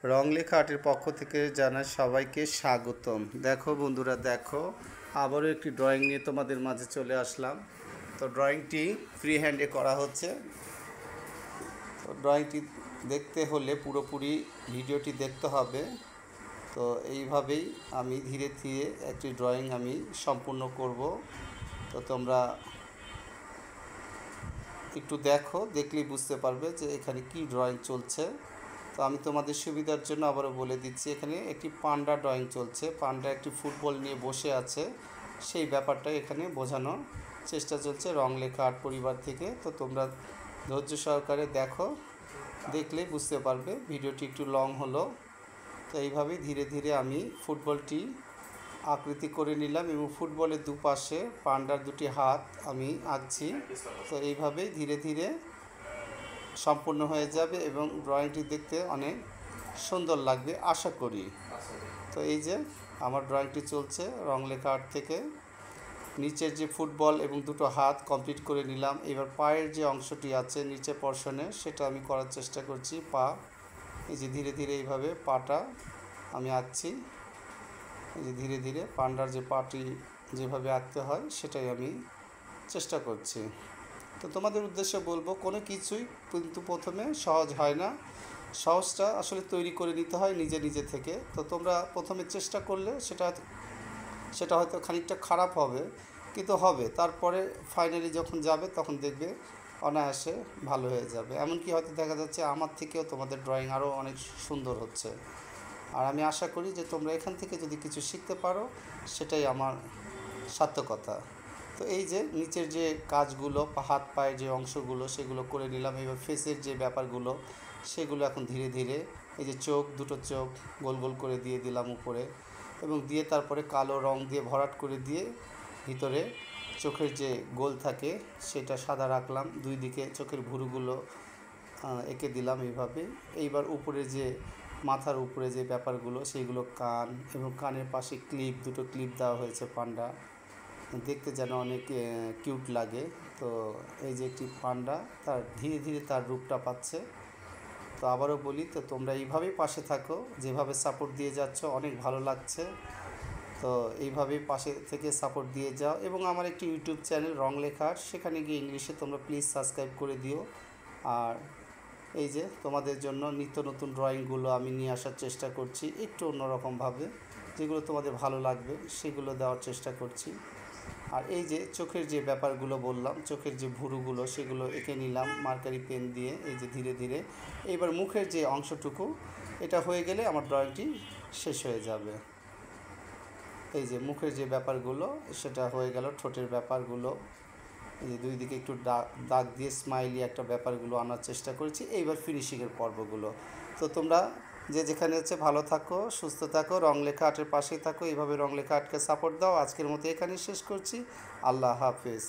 রং লেখা আর্টের পক্ষ থেকে জানাই সবাইকে স্বাগতম। দেখো বন্ধুরা, দেখো আবারও একটি ড্রয়িং নিয়ে তোমাদের মাঝে চলে আসলাম। তো ড্রয়িংটি ফ্রি হ্যান্ডে করা হচ্ছে। তো ড্রয়িংটি দেখতে হলে পুরোপুরি ভিডিওটি দেখতে হবে। তো এইভাবেই আমি ধীরে ধীরে একটি ড্রয়িং আমি সম্পূর্ণ করব। তো তোমরা একটু দেখো, দেখলেই বুঝতে পারবে যে এখানে কি ড্রয়িং চলছে। তো আমি তোমাদের সুবিধার জন্য আবারও বলে দিচ্ছি, এখানে একটি পান্ডা ড্রয়িং চলছে। পান্ডা একটি ফুটবল নিয়ে বসে আছে, সেই ব্যাপারটা এখানে বোঝানোর চেষ্টা চলছে রং লেখা আর্ট পরিবার থেকে। তো তোমরা ধৈর্য সহকারে দেখো, দেখলেই বুঝতে পারবে। ভিডিওটি একটু লং হলো। তো এইভাবেই ধীরে ধীরে আমি ফুটবলটি আকৃতি করে নিলাম এবং ফুটবলের দুপাশে পান্ডার দুটি হাত আমি আঁকছি। তো এইভাবেই ধীরে ধীরে সম্পূর্ণ হয়ে যাবে এবং ড্রয়িংটি দেখতে অনেক সুন্দর লাগবে আশা করি। তো এই যে আমার ড্রয়িংটি চলছে রং লেখা আর্ট থেকে। নিচের যে ফুটবল এবং দুটো হাত কমপ্লিট করে নিলাম। এবার পায়ের যে অংশটি আছে নিচে পর্শনে, সেটা আমি করার চেষ্টা করছি। পা, এই যে ধীরে ধীরে এইভাবে পাটা আমি আঁকছি। এই যে ধীরে ধীরে পান্ডার যে পাটি যেভাবে আঁকতে হয় সেটাই আমি চেষ্টা করছি। তো তোমাদের উদ্দেশ্যে বলবো, কোনো কিছুই কিন্তু প্রথমে সহজ হয় না। সহজটা আসলে তৈরি করে নিতে হয় নিজে নিজে থেকে। তো তোমরা প্রথমে চেষ্টা করলে সেটা হয়তো খানিকটা খারাপ হবে, কিন্তু হবে। তারপরে ফাইনালি যখন যাবে তখন দেখবে অনায়াসে ভালো হয়ে যাবে। এমনকি হয়তো দেখা যাচ্ছে আমার থেকেও তোমাদের ড্রয়িং আরও অনেক সুন্দর হচ্ছে। আর আমি আশা করি যে তোমরা এখান থেকে যদি কিছু শিখতে পারো, সেটাই আমার সার্থকতা। তো এই যে নিচের যে কাজগুলো, হাত পায়ের যে অংশগুলো, সেগুলো করে নিলাম। এবার ফেসের যে ব্যাপারগুলো, সেগুলো এখন ধীরে ধীরে, এই যে চোখ, দুটো চোখ গোল গোল করে দিয়ে দিলাম উপরে, এবং দিয়ে তারপরে কালো রং দিয়ে ভরাট করে দিয়ে ভিতরে চোখের যে গোল থাকে সেটা সাদা রাখলাম। দুই দিকে চোখের ভুরুগুলো এঁকে দিলাম এইভাবে। এইবার উপরে যে মাথার উপরে যে ব্যাপারগুলো, সেইগুলো কান এবং কানের পাশে ক্লিপ, দুটো ক্লিপ দেওয়া হয়েছে পান্ডা, দেখতে যেন অনেক কিউট লাগে। তো এই যে একটি পান্ডা তার ধীরে ধীরে তার রূপটা পাচ্ছে। তো আবারও বলি, তো তোমরা এইভাবেই পাশে থাকো, যেভাবে সাপোর্ট দিয়ে যাচ্ছ অনেক ভালো লাগছে। তো এইভাবেই পাশে থেকে সাপোর্ট দিয়ে যাও। এবং আমার একটি ইউটিউব চ্যানেল রং লেখা আর্ট, সেখানে গিয়ে ইংলিশে তোমরা প্লিজ সাবস্ক্রাইব করে দিও। আর এই যে তোমাদের জন্য নিত্য নতুন ড্রয়িংগুলো আমি নিয়ে আসার চেষ্টা করছি, একটু অন্যরকমভাবে, যেগুলো তোমাদের ভালো লাগবে সেগুলো দেওয়ার চেষ্টা করছি। আর এই যে চোখের যে ব্যাপারগুলো বললাম, চোখের যে ভুরুগুলো, সেগুলো এঁকে নিলাম মার্কারি পেন দিয়ে। এই যে ধীরে ধীরে এইবার মুখের যে অংশটুকু, এটা হয়ে গেলে আমার ড্রয়িংটি শেষ হয়ে যাবে। এই যে মুখের যে ব্যাপারগুলো, সেটা হয়ে গেল। ঠোঁটের ব্যাপারগুলো, এই যে দুই দিকে একটু দাগ দিয়ে স্মাইলি একটা ব্যাপারগুলো আনার চেষ্টা করেছি। এইবার ফিনিশিংয়ের পর্বগুলো। তো তোমরা যে যেখানে হচ্ছে ভালো থাকো, সুস্থ থাকো, রং লেখা আর্টের পাশেই থাকো। এইভাবে রং লেখা আর্টকে সাপোর্ট দাও। আজকের মতো এখানেই শেষ করছি। আল্লাহ হাফেজ।